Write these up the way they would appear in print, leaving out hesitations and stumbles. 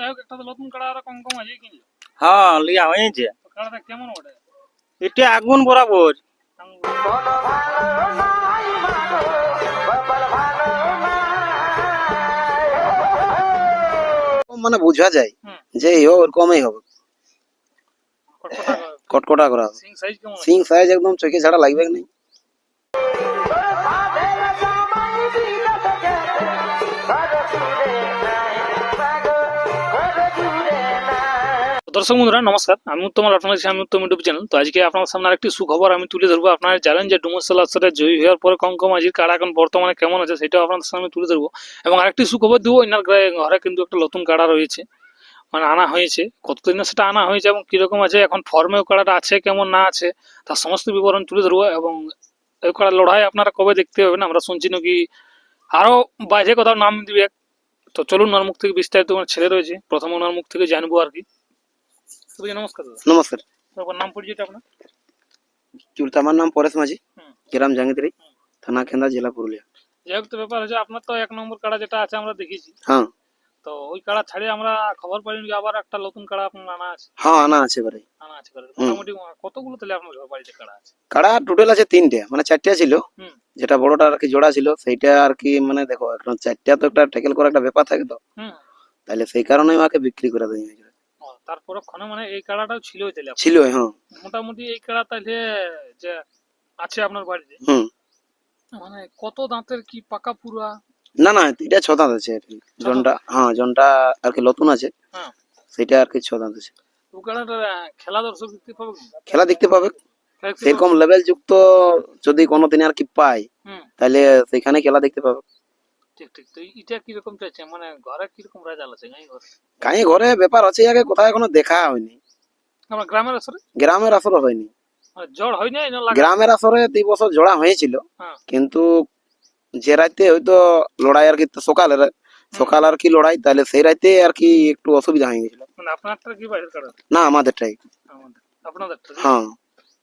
একটা তো নতুন কাড়া আর কম কম আছে কিনলো। হ্যাঁ লিয়া হয়েছে। তো কাড়াটা কেমন ওঠে? এটা আগুন বরাবর। মানে বোঝা যায় যে ওরকমই হবে, কটকটা করা হবে। সিং সাইজ কেমন? সিং সাইজ একদম চোখে ছাড়া লাগবে না। দর্শক বন্ধুরা নমস্কার, আমি উত্তম, আপনার কাছে আমি উত্তম ইউটিউব চ্যানেল। তো আজকে আপনার সামনে আরেকটি সুখবর আমি তুলে ধরবো। আপনারা জানেন যে ডুমুরসালার সাথে জয়ী হওয়ার পরে কঙ্কম আজির কাড়া এখন বর্তমানে কেমন আছে সেটাও আপনাদের সামনে তুলে ধরবো। এবং আরেকটি সুখবর দেবো, এনার ঘরে কিন্তু একটা নতুন কাড়া রয়েছে, মানে আনা হয়েছে। কতদিনে সেটা আনা হয়েছে এবং কিরকম আছে, এখন ফর্মেও কাড়াটা আছে কেমন না আছে, তার সমস্ত বিবরণ তুলে ধরবো। এবং এই কাড়া লড়াই আপনারা কবে দেখতে পাবেন, আমরা শুনছি নাকি আরো বাইরে কোথাও নাম দিবে। তো চলুন ওনার মুখ থেকে বিস্তারিত, আমার ছেলে রয়েছে, প্রথমে ওনার মুখ থেকে জানবো আর কি। নমস্কার দাদা। নমস্কার। আপনার নাম পরিচয়টা আপনার? আমার নাম পরেশ মাঝি, গ্রাম জাঙ্গিতরি, থানা কেন্দা, জেলা পুরুলিয়া। যাই হোক, তো ব্যাপার হচ্ছে আপনার তো 1 নম্বর কাড়া যেটা আছে আমরা দেখেছি। হ্যাঁ। তো ওই কাড়া ছাড়ে আমরা খবর পাইনি যে আবার একটা নতুন কাড়া আপনার আনা আছে। হ্যাঁ আনা আছে এবারে। আনা আছে কাড়া মোটামুটি কতগুলো তাহলে আপনার ঘর বাড়িতে কাড়া আছে? কাড়া টোটাল আছে 3টে, মানে 4টে ছিল। যেটা বড়টা আর কি জোড়া ছিল সেইটা আর কি, মানে দেখো এখন 4টা তো একটা ট্যাকেল করা একটা ব্যাপার থাকে তো, তাহলে সেই কারণে আমাকে বিক্রি করে দেয়। তারপরে ক্ষণে মানে এই কাড়াটাও ছিলই তাহলে ছিল। হ্যাঁ মোটামুটি এই কাড়া তাহলে যে আছে আপনার বাড়িতে, মানে কত দাঁতের কি পাকা পুরা? না না, এটা 6 দাঁত আছে আর কি। জনটা, হ্যাঁ জনটা আর কি নতুন আছে, সেটা আর কি 6 দাঁত আছে। ও কাড়াটা খেলা দর্শক দেখতে পাবে? খেলা দেখতে পাবে, সেরকম লেভেল যুক্ত যদি কোনোদিন আর কি পাই তাহলে সেখানে খেলা দেখতে পাবে। ঠিক ঠিক। তো এটা কিরকম চাইছে, মানে ঘরে কিরকম রেজাল্ট আছে? গাঁয়ে ঘরে ব্যাপার আছে, আগে কোথায় এখনো দেখা হয়নি। আমার গ্রামের আসরে? গ্রামের আসরে হয়নি। জড় হয় নাই না? গ্রামের আসরে 2 বছর জোড়া হয়েছিল, কিন্তু যে রাতে হয়তো লড়াই আর কি সকাল আর কি লড়াই, তাহলে সেই রাতে আর কি একটু অসুবিধা হয়ে গেছিল। মানে আপনারটা কি বাইরের কাড়া? না আমাদেরটাই। আপনাদেরটা? হ্যাঁ।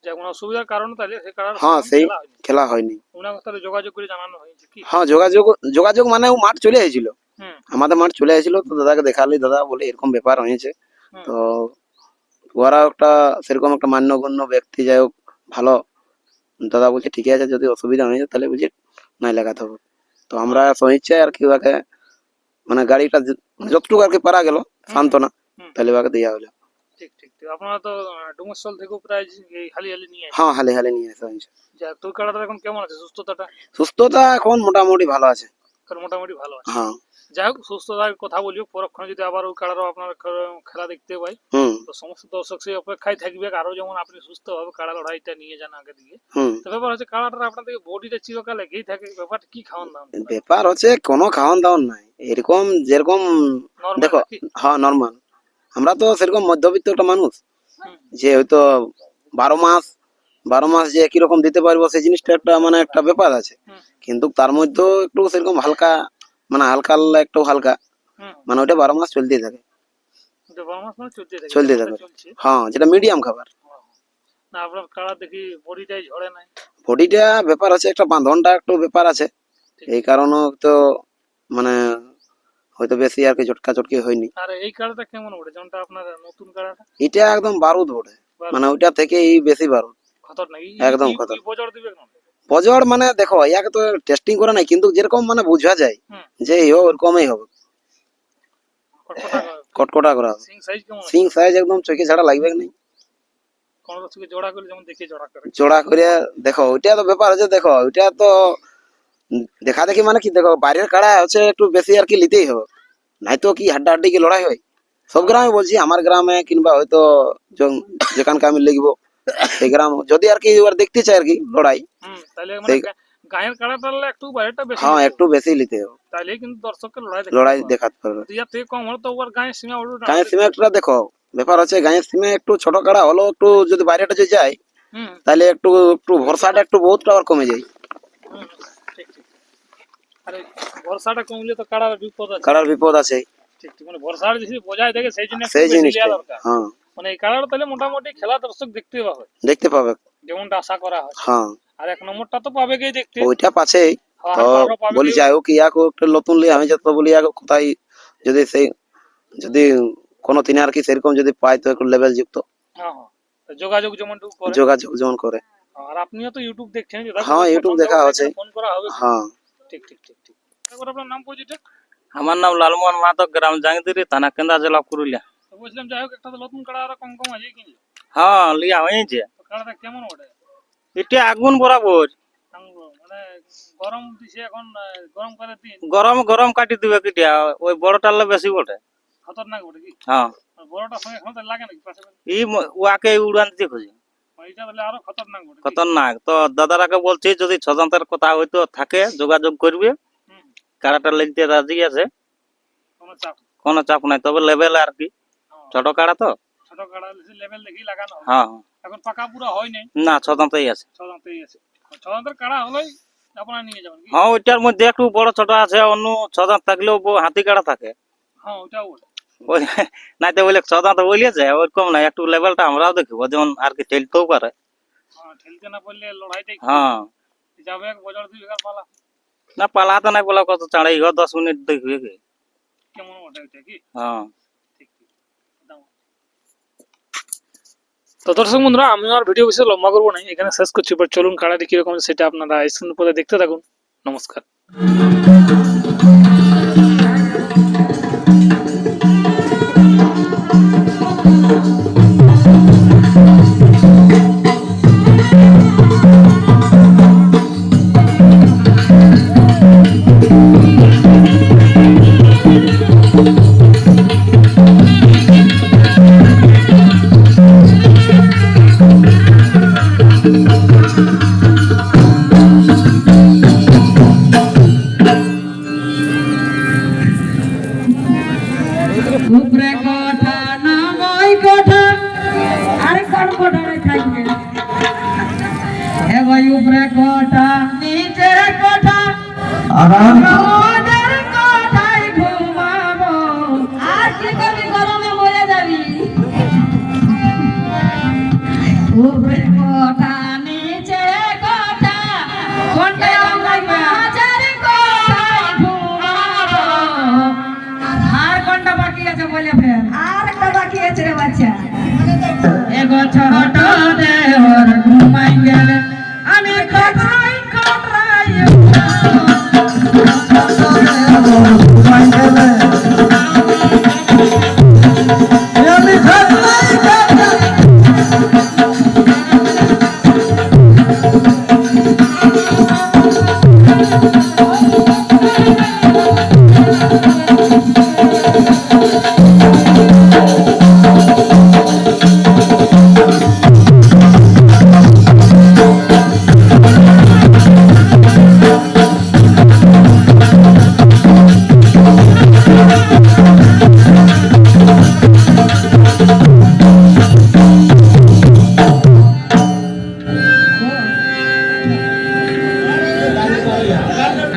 যে কোনো অসুবিধার কারণে তাহলে সেই কাড়া সেই খেলা হয়নি। ওনার সাথে যোগাযোগ করে জানানো হয়েছে কি? হ্যাঁ যোগাযোগ মানে ও মাঠ চলে এসেছিল, আমাদের মাঠ চলে এসেছিল। তো দাদাকে দেখালি, দাদা বলে এরকম ব্যাপার হয়েছে। তো ওরা একটা সেরকম একটা মান্যগণ্য ব্যক্তি, যাই হোক ভালো। দাদা বলছে ঠিক আছে, যদি অসুবিধা হয়েছে তাহলে বুঝে নাই লাগাতে হবে। তো আমরা স্বইচ্ছায় আর কি ওকে, মানে গাড়িটা যতটুকু আর কি পারা গেল সান্ত্বনা, তাহলে ওকে দেওয়া হলো। ঠিক ঠিক। আপনারা তো ডুমুরসল থেকে প্রায় হালি হালি নিয়ে আসেন? হ্যাঁ হালি হালি নিয়ে আসা হয়েছে। যা তোর কাড়াটা এখন কেমন আছে সুস্থতাটা? সুস্থতা এখন মোটামুটি ভালো আছে। মোটামুটি ভালো আছে। হ্যাঁ। যাই হোক, সুস্থতার কথা বলিও, পরক্ষণে যদি আবার ওই কাড়ারও আপনার খেলা দেখতে পাই তো সমস্ত দর্শক সেই অপেক্ষায় থাকবে, আরো যেমন আপনি সুস্থ ভাবে কাড়া লড়াইটা নিয়ে যান আগে দিকে। তো ব্যাপার হচ্ছে কাড়াটা আপনাদের বডিটা চিরকাল লেগেই থাকে, ব্যাপারটা কি খাওয়ান দাওয়ান? ব্যাপার হচ্ছে কোনো খাওয়ান দাওয়ান নাই, এরকম যেরকম দেখো। হ্যাঁ নর্মাল। আমরা তো সেরকম মধ্যবিত্ত একটা মানুষ, যে হয়তো 12 মাস যে একই রকম দিতে পারবো সেই জিনিসটা একটা মানে একটা ব্যাপার আছে। কিন্তু তার মধ্যেও একটু সেরকম হালকা, মানে হালকা একটু হালকা, মানে ওটা 12 মাস চলতেই থাকে। চলতে থাকে। হ্যাঁ, যেটা মিডিয়াম খাবার। না আপনার কাড়া দেখি বডিটাই ঝরে নাই। বডিটা ব্যাপার আছে, একটা বাঁধনটা একটু ব্যাপার আছে, এই কারণে তো মানে হয়তো বেশি আর কি চটকা চটকি হয়নি। আর এই কাড়াটা কেমন ওঠে, যেমনটা আপনার নতুন কাড়াটা? এটা একদম বারুদ ওঠে, মানে ওইটা থেকে এই বেশি বারুদ। খতরনাক, একদম খতরনাক। বজড় দিবে না? বজড় মানে দেখো ইয়াকে তো টেস্টিং করে নাই, কিন্তু যেরকম মানে বোঝা যায় যে ওরকমই হবে, কটকটা করা হবে। সিং সাইজ একদম চোখে ছাড়া লাগবে না। জোড়া করে যেমন দেখে জোড়া করে দেখো, ওইটা তো ব্যাপার আছে। দেখো ওইটা তো দেখা দেখি, মানে কি দেখো বাইরের কাড়া হচ্ছে একটু বেশি আর কি নিতেই হবে, নাই তো কি হাড্ডা হাড্ডি কি লড়াই হয়। সব গ্রামে বলছি, আমার গ্রামে কিংবা হয়তো যেখানকে আমি লিখবো সেই গ্রাম যদি আর কি দেখতে চাই আর কি লড়াই, গায়ের কাড়াটা একটু বাইরেটা বেশি, হ্যাঁ একটু বেশি নিতে হবে, তাহলে কিন্তু দর্শককে লড়াই দেখাতে পারবে। কম হলে তো ওর গায়ের সীমা গায়ের সীমাটা দেখো ব্যাপার হচ্ছে, গায়ের সীমা একটু ছোট কাড়া হলো, একটু যদি বাইরেটা যদি যায় তাহলে একটু একটু ভরসাটা একটু বহুতটা আবার কমে যায়। আরে ভরসাটা কমলে তো কাড়ার বিপদ আছে। কাড়ার বিপদ আছে। ঠিক ঠিক, মানে ভরসাটা যদি বজায় থাকে সেই জন্য সেই জিনিসটা দরকার। হ্যাঁ, মানে এই কাড়াটা তাহলে মোটামুটি খেলা দর্শক দেখতে পাবে যেমনটা আশা করা হয়। হ্যাঁ, আর 1 নম্বরটা তো পাবে গিয়ে দেখতে, ওইটা পাছেই। তো বলি যাই হোক, ইয়াকে একটা নতুন লিয়ে আমি যত বলি ইয়াকে কোথায় যদি সেই যদি কোনো দিনে আর কি সেরকম যদি পায় তো একটু লেভেল যুক্ত হ্যাঁ হ্যাঁ তো যোগাযোগ যেমন করে। যোগাযোগ যেমন করে। আর আপনিও তো ইউটিউব দেখছেন দাদা? হ্যাঁ, ইউটিউব দেখা হচ্ছে। ফোন করা হবে। হ্যাঁ, ঠিক ঠিক ঠিক ঠিক। একবার আপনার নাম পরিচয়টা? আমার নাম লালমোহন মাহাতো, গ্রাম জাঙ্গিদিরি, থানা কেন্দ্রা, জেলা পুরুলিয়া। তো বলছিলাম যাই হোক একটা তো নতুন কাড়া আর কম আছে কিনলো, হ্যাঁ লিয়া হয়েছে। তো কাড়াটা কেমন ওঠে? এটা আগুন বরাবর। মানে গরম দিছে এখন, গরম করে দিন গরম গরম কাটি দিবে কিটিয়া, ওই বড়টালে বেশি ওঠে। খতরনাক ওঠে কি? হ্যাঁ, আর বড়টার সঙ্গে এখন লাগে নাকি পাশে? ওয়াকে উড়ান দিতে খুঁজে এটা তাহলে আরো খতরনাক ওঠে কি? খতরনাক। তো দাদারাকে বলছি যদি ছজন্তের কথা হয়তো থাকে যোগাযোগ করবে। হুম, কাড়াটা লিখতে রাজি আছে, কোনো চাপ নেই। কোনো চাপ নাই, তবে লেভেল আর কি, হ্যাঁ, ছোট কাড়া তো। ছোট কাড়া লেভেল দেখি লাগানো হবে। হ্যাঁ এখন পাকা পুরা হয় নাই, না, ছজন্তই আছে। ছদান্তেই আছে। ছদান্তের কাড়া হলেই আপনারা নিয়ে যাবেন কি? হ্যাঁ, ওইটার মধ্যে একটু বড় ছোট আছে, অন্য ছদান্ত থাকলেও হাতি কাড়া থাকে। হ্যাঁ ওটাও ওঠে। ওই নাই তো বলে ছদান্ত বলিয়েছে ওইরকম না, একটু লেভেলটা আমরাও দেখবো, যেমন আর কি ঠেলতেও পারে। হ্যাঁ, ঠেলতে না পারলে লড়াইটাই হ্যাঁ, যাবে এক বছর 2 বিঘার পালা। না পালাতে নাই বলা, কত চাড়াই 10 মিনিট দেখবে কি। কেমন ওঠে ওইটা কি? হ্যাঁ, ঠিক ঠিক। দাও। তো দর্শক বন্ধুরা, আমি আর ভিডিও বেশি লম্বা করবো না, এখানে শেষ করছি। এবার চলুন কাড়াটি কিরকম সেটা আপনারা স্ক্রিন পরে দেখতে থাকুন। নমস্কার। উপরে কোঠা নামই কোঠা আরে কোন কোঠা রে থাকবে এবার উপরে কোঠা নিচে কোঠা আমাদের কোঠায় ঘুমাবো আর কি করবি গরমে মরে যাবি উপরে কোঠা নিচে কোঠা কোনটা আমরা মাঝের কোঠায় ঘুমাবো আর কোনটা বাকি আছে বলে ফের আর একটা বাকি আছে রে বাচ্চা এগো ছোট দেওর ঘুমাই গেলে আমি কোথায় কোথায় ঘুমাই গেলে আমি কোথায়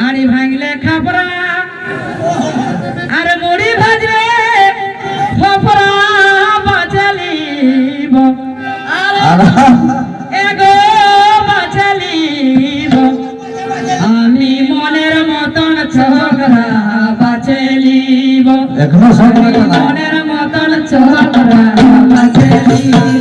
আড়ি ভাঙলে খাপরা আর মুড়ি ভাজলে খপরা বাজালিব এগো বাজালিব আমি মনের মতন ছোকরা বাঁচলিব মনের মতন ছোকরা বাঁচলিব